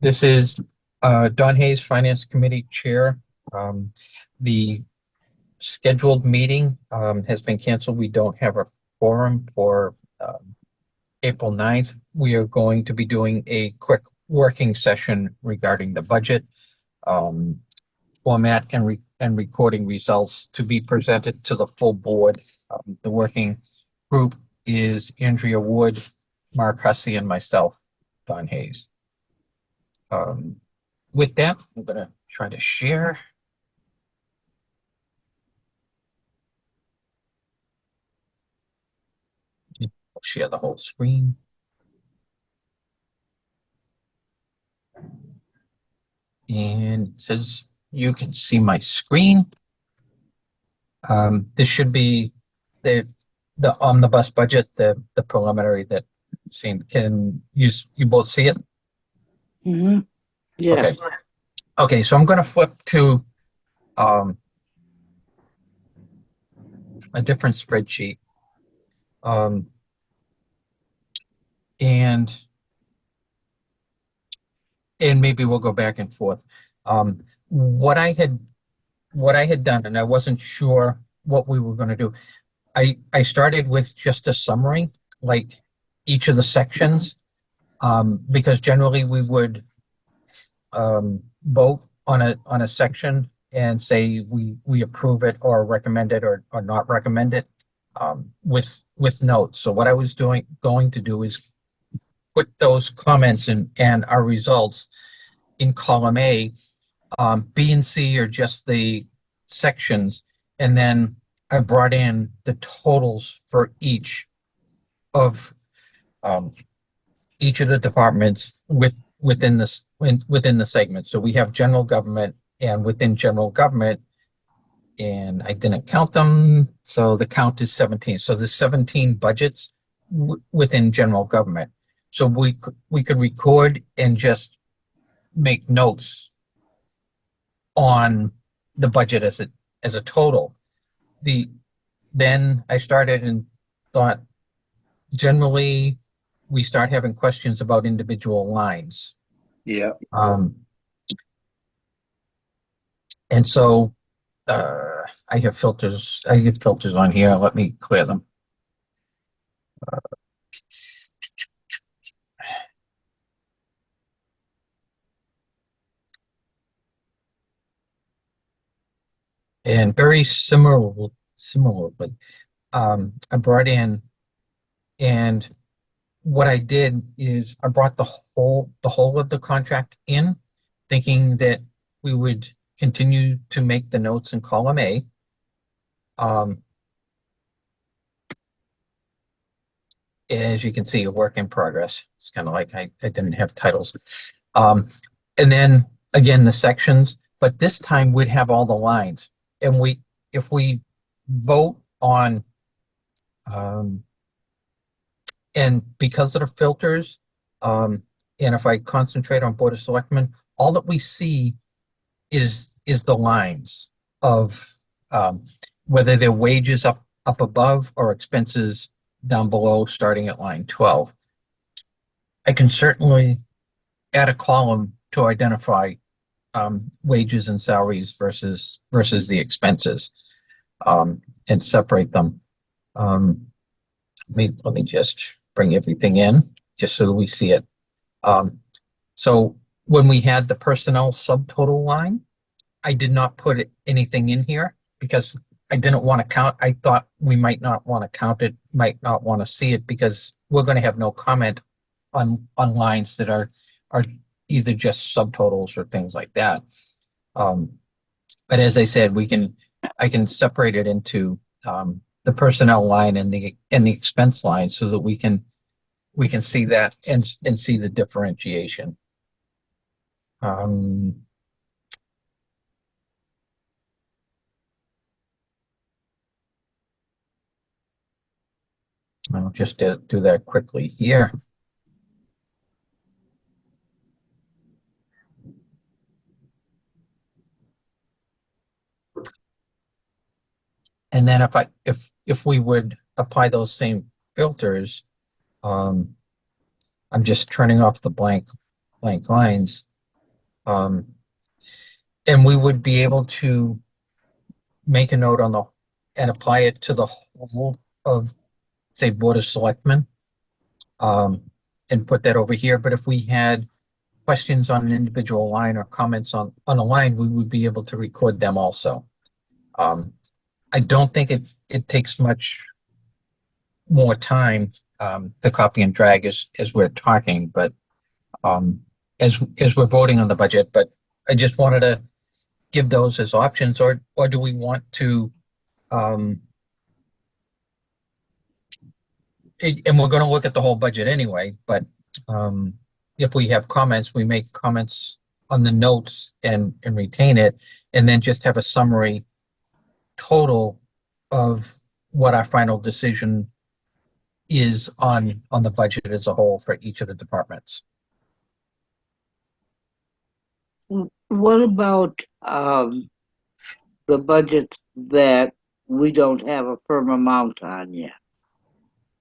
This is Don Hayes, Finance Committee Chair. Um, The scheduled meeting has been canceled. We don't have a forum for April 9th. We are going to be doing a quick working session regarding the budget um, format and recording results to be presented to the full board. The working group is Andrea Wood, Mark Hussey, and myself, Don Hayes. Um, with that, I'm going to try to share. I'll share the whole screen. And it says you can see my screen. This should be the omnibus budget, the preliminary that can you both see it? Mm-hmm. Yeah. Okay. Okay, so I'm going to flip to um, a different spreadsheet. Um, and maybe we'll go back and forth. Um, what I had done, and I wasn't sure what we were going to do. I started with just a summary, like each of the sections, because generally we would vote on a section and say we approve it or recommend it or not recommend it with notes. So what I was going to do is put those comments and our results in column A. B and C are just the sections, and then I brought in the totals for of um, each of the departments within the segment. So we have general government, and within general government, and I didn't count them, so the count is 17. So there's 17 budgets within general government. So we could record and just make notes on the budget as a total. Then I started and thought, generally we start having questions about individual lines. Yeah. And so I have filters on here. Let me clear them. And very similarly, I brought in, and what I did is I brought the whole of the contract in, thinking that we would continue to make the notes in column A. As you can see, a work in progress. It's kind of like I didn't have titles. And then again, the sections, but this time we'd have all the lines. And if we vote on, and because of the filters, and if I concentrate on Board of Selectmen, all that we see is the lines of whether they're wages up above or expenses down below, starting at line 12. I can certainly add a column to identify wages and salaries versus the expenses, and separate them. Let me just bring everything in just so that we see it. So when we had the personnel subtotal line, I did not put anything in here because I didn't want to count. I thought we might not want to count it, might not want to see it, because we're going to have no comment on lines that are either just subtotals or things like that. But as I said, I can separate it into the personnel line and the expense line so that we can see that and see the differentiation. I'll just do that quickly here. And then if we would apply those same filters, I'm just turning off the blank lines. Um, and we would be able to make a note on the, and apply it to the whole of, say, Board of Selectmen. Um, and put that over here, but if we had questions on an individual line or comments on a line, we would be able to record them also. I don't think it takes much more time to copy and drag as we're talking, but as we're voting on the budget, but I just wanted to give those as options, or do we want to um and we're going to look at the whole budget anyway, but um if we have comments, we make comments on the notes and retain it, and then just have a summary total of what our final decision is on the budget as a whole for each of the departments. What about the budget that we don't have a firm amount on yet?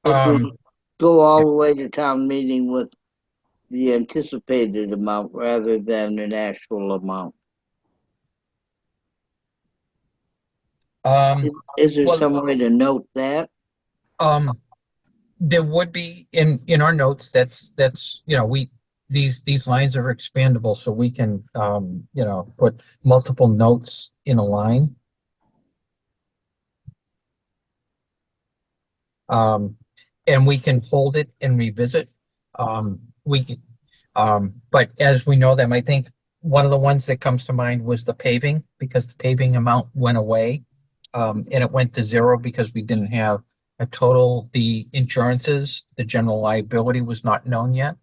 If we go all the way to town meeting with the anticipated amount rather than an actual amount, is there some Well, way to note that? there would be in our notes, that's, we, these lines are expandable, so we can, put multiple notes in a line. And we can hold it and revisit. But as we know them, I think one of the ones that comes to mind was the paving, because the paving amount went away. And it went to zero because we didn't have a total. The insurances, the general liability was not known yet.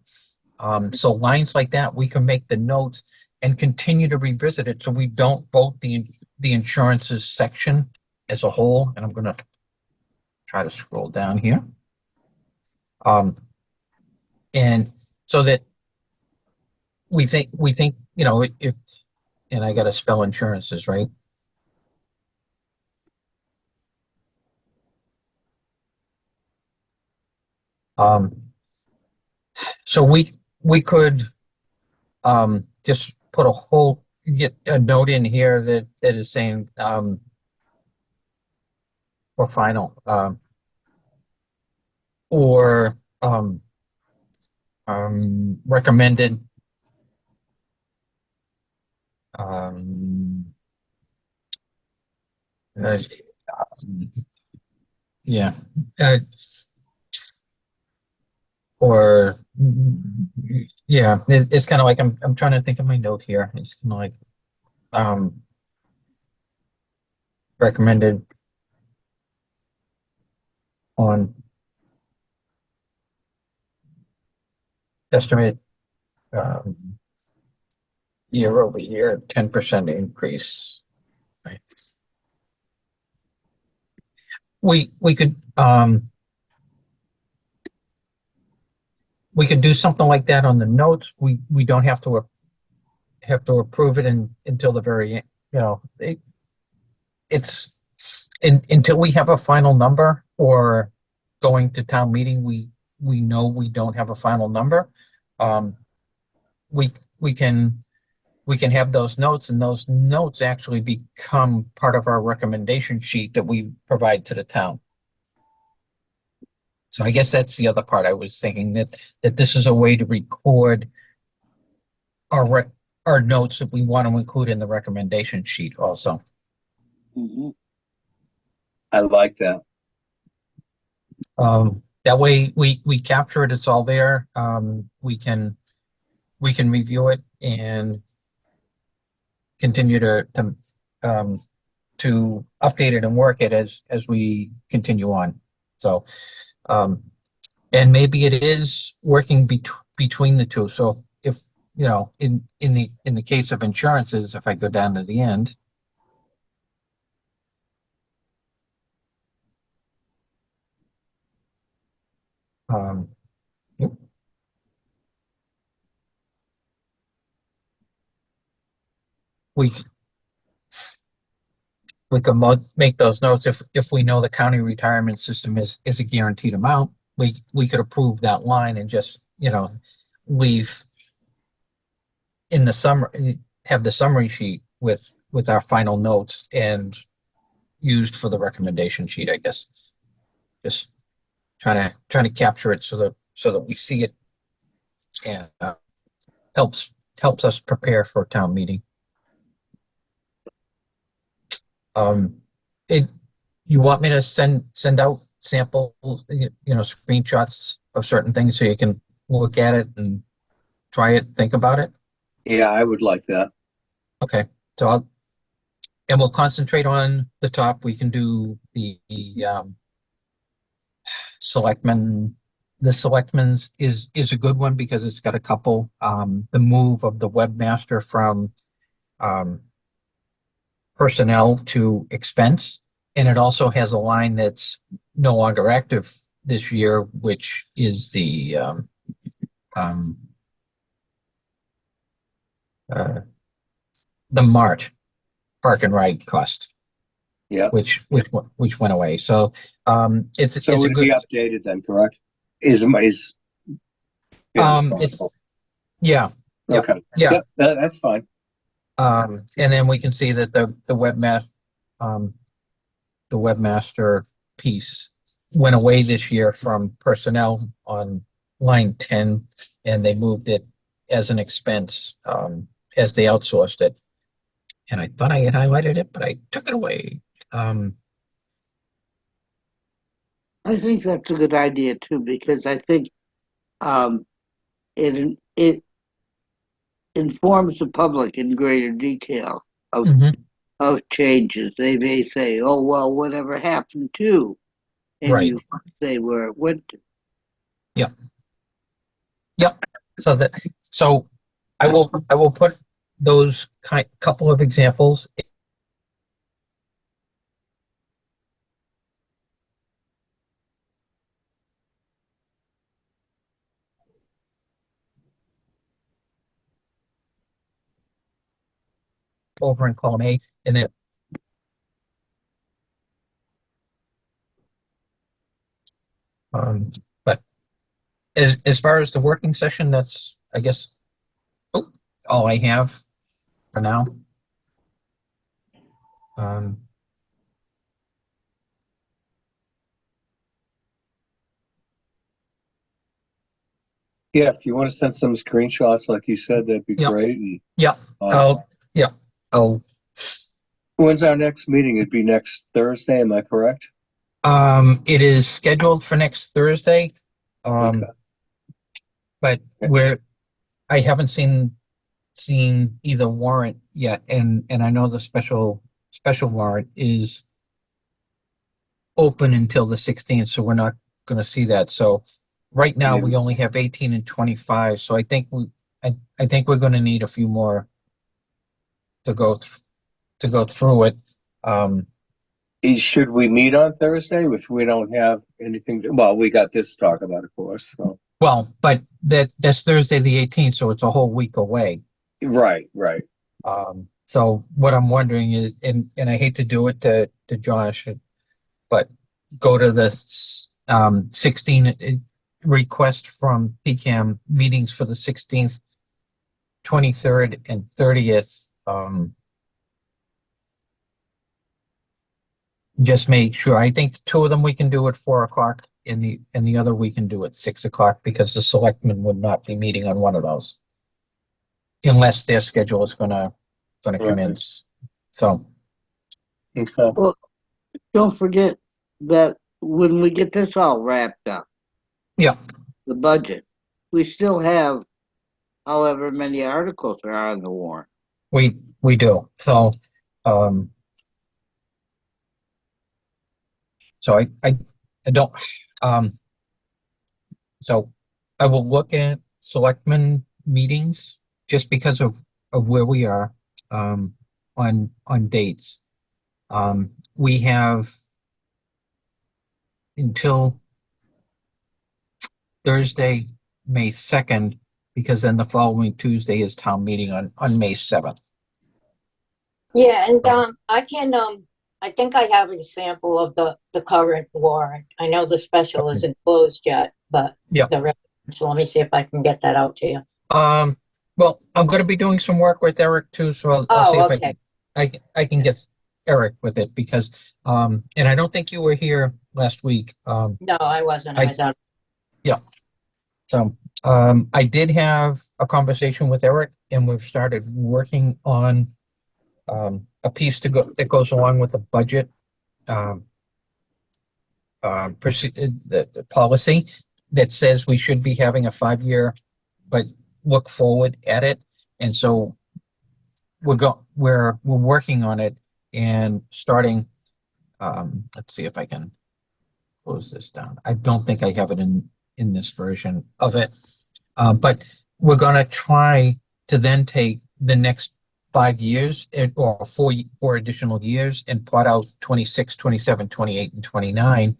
So lines like that, we can make the notes and continue to revisit it, so we don't vote the insurances section as a whole. And I'm gonna try to scroll down here. And so that we think, if, and I gotta spell insurances, right? So we could just put get a note in here that is saying for final, or recommended, uh, yeah, or yeah, it's kind of like, I'm trying to think of my note here. It's kind of like recommended on estimate year over year 10% increase. Right. We could do something like that on the notes. We don't have to approve it until the very end. It's until we have a final number, or going to town meeting, we know we don't have a final number. We can have those notes, and those notes actually become part of our recommendation sheet that we provide to the town. So I guess that's the other part. I was thinking that this is a way to record our notes that we want to include in the recommendation sheet also. Mhm. I like that. That way we capture it, it's all there. We can review it and continue to update it and work it as we continue on. So, and maybe it is working between the two. So if, in the case of insurances, if I go down to the end, oop. we can make those notes. If we know the county retirement system is a guaranteed amount, we could approve that line and just, leave in the summer, have the summary sheet with our final notes and used for the recommendation sheet, I guess. Just trying to capture it so that we see it and helps us prepare for town meeting. It, you want me to send out sample, screenshots of certain things so you can look at it and try it, think about it? Yeah, I would like that. Okay, so we'll concentrate on the top. We can do the selectmen. The selectmen's is a good one because it's got a couple, the move of the webmaster from personnel to expense. And it also has a line that's no longer active this year, which is the Mart park and ride cost, Yeah. which went away. So it's So a would it good be updated then, correct? Is it's yeah yeah okay. yeah. Yep, that's fine. And then we can see that the webmaster piece went away this year from personnel on line 10, and they moved it as an expense as they outsourced it. And I thought I had highlighted it, but I took it away. I think that's a good idea too, because I think it informs the public in greater detail Mhm. of changes. They may say, "Oh well, whatever happened to," and Right. you say where it went to. Yep. So I will put those couple of examples over in column A, and then but as far as the working session, that's I guess all I have for now. Um, Yeah, if you want to send some screenshots, like you said, that'd be Yep. great. And, yeah, I'll when's our next meeting? It'd be next Thursday, am I correct? it is scheduled for next Thursday. Okay. But I haven't seen either warrant yet, and I know the special warrant is open until the 16th, so we're not going to see that. So right now we only have 18 and 25, so I think I think we're going to need a few more to go through it. Should we meet on Thursday if we don't have anything? Well, we got this to talk about, of course. So. Well, but that's Thursday the 18th, so it's a whole week away. Right. So what I'm wondering is, and I hate to do it to Josh, but go to the 16 request from PCAM meetings for the 16th, 23rd, and 30th. Just make sure. I think two of them we can do at 4 o'clock, and the other we can do at 6 o'clock because the selectmen would not be meeting on one of those unless their schedule is gonna come in. So Okay. Well, don't forget that when we get this all wrapped up, yeah, the budget, we still have however many articles are on the warrant. we do. So so I don't so I will look at selectmen meetings just because of where we are on dates. We have until Thursday, May 2nd, because then the following Tuesday is town meeting on May 7th. Yeah, and I think I have a sample of the current warrant. I know the special isn't closed yet, but Yeah. so let me see if I can get that out to you. Well, I'm gonna be doing some work with Eric too, so I'll Oh, see if okay. I can get Eric with it because, and I don't think you were here last week. No, I wasn't. I I, was out. so, I did have a conversation with Eric and we've started working on, a piece that goes along with the budget, um, the policy that says we should be having a 5-year, but look forward at it. And so we're working on it and starting, let's see if I can close this down. I don't think I have it in this version of it. But we're gonna try to then take the next 5 years or four additional years and plot out 26, 27, 28, and 29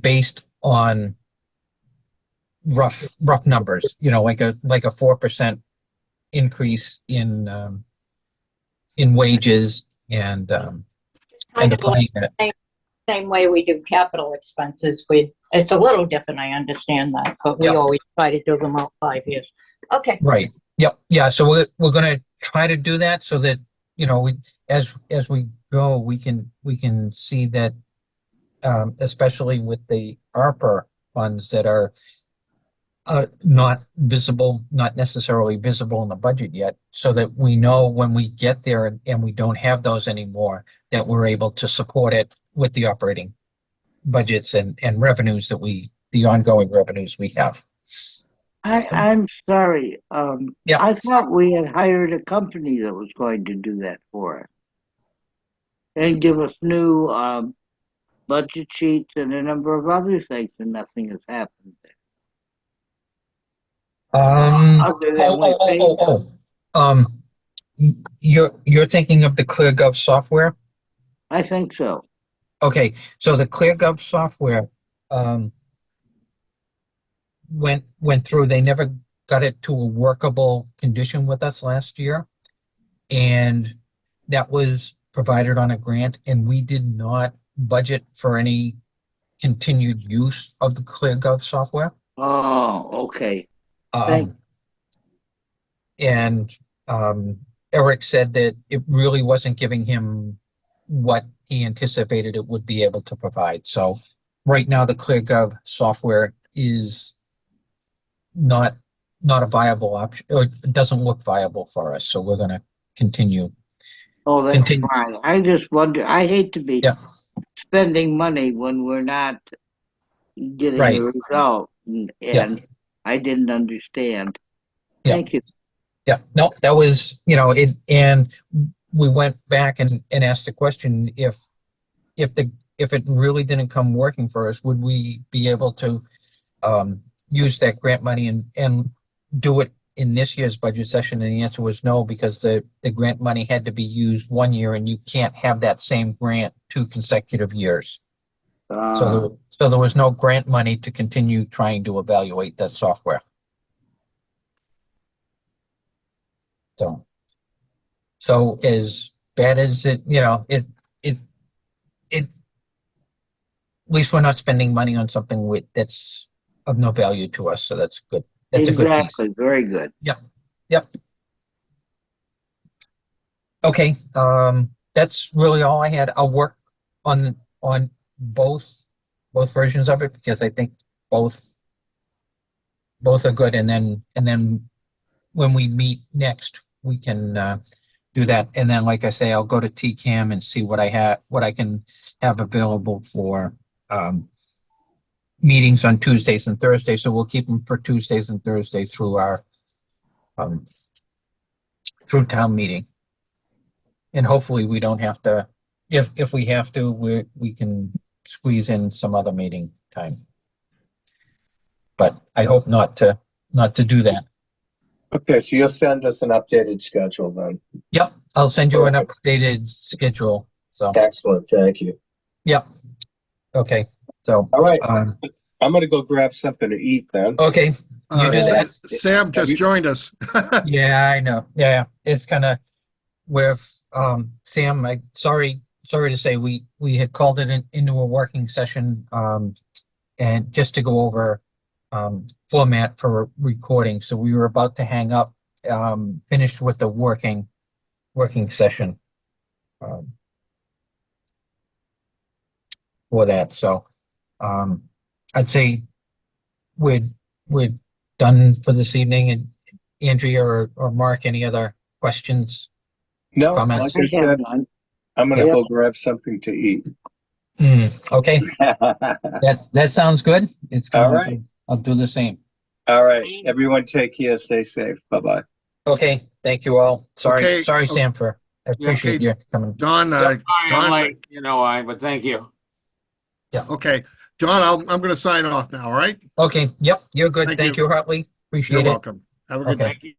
based on rough numbers, like a 4% increase in wages and Kind of like applying that. same way we do capital expenses. It's a little different, I understand that, but we Yep. always try to do them out 5 years. Okay, Right. Yep. Yeah. So we're gonna try to do that so that, as we go, we can see that, especially with the ARPA funds that are not necessarily visible in the budget yet, so that we know when we get there and we don't have those anymore, that we're able to support it with the operating budgets and revenues the ongoing revenues we have. I'm sorry. Yeah. I thought we had hired a company that was going to do that for us and give us new budget sheets and a number of other things, and nothing has happened there. Other than we paid them. You're thinking of the ClearGov software? I think so. Okay, so the ClearGov software, went through, they never got it to a workable condition with us last year. And that was provided on a grant, and we did not budget for any continued use of the ClearGov software. Oh, okay. Thank- Um, and Eric said that it really wasn't giving him what he anticipated it would be able to provide. So right now, the ClearGov software is not a viable option, or it doesn't look viable for us. So we're going to continue. Oh, that's Continue. fine. I just wonder, I hate to be Yeah. spending money when we're not getting Right. the result, and Yeah. I didn't understand. Yeah. Thank you. Yeah, no, that was, it, and we went back and asked the question, if it really didn't come working for us, would we be able to use that grant money and do it in this year's budget session? And the answer was no, because the grant money had to be used 1 year, and you can't have that same grant 2 consecutive years. So there was no grant money to continue trying to evaluate that software. So as bad as at least we're not spending money on something that's of no value to us. So that's good. That's a good piece. Exactly, very good. Yep. Okay. That's really all I had. I'll work on both versions of it, because I think both are good. And then when we meet next, we can do that. And then, like I say, I'll go to TCAM and see what I can have available for meetings on Tuesdays and Thursdays. So we'll keep them for Tuesdays and Thursdays through our through town meeting. And hopefully we don't have to, if we have to, we can squeeze in some other meeting time. But I hope not to do that. Okay, so you'll send us an updated schedule then. Yep, I'll send you an updated schedule. So, Excellent, thank you. yep. Okay, so, All right, I'm gonna go grab something to eat then. okay. You do that. Sam just joined us. Yeah, I know. Yeah, it's kind of with Sam. Sorry to say we had called it into a working session, and just to go over format for recording. So we were about to hang up, finished with the working session. um, For that, so, I'd say we're done for this evening. And Andrea or Mark, any other questions? No, Comments? like I I have said, none. I'm gonna Yeah. go grab something to eat. Okay, that sounds good. All right. I'll do the same. All right, everyone take care, stay safe. Bye-bye. Okay, thank you all. Okay, Sorry, Sam, I Yeah, appreciate okay. you coming. Don, Sorry, I'm Don, late, you know why, but thank you. okay. Don, I'm gonna sign off now, all right? Okay, yep, you're good. Thank Thank you, Hartley. You're Appreciate it. welcome. Have a good Okay. day. Thank you.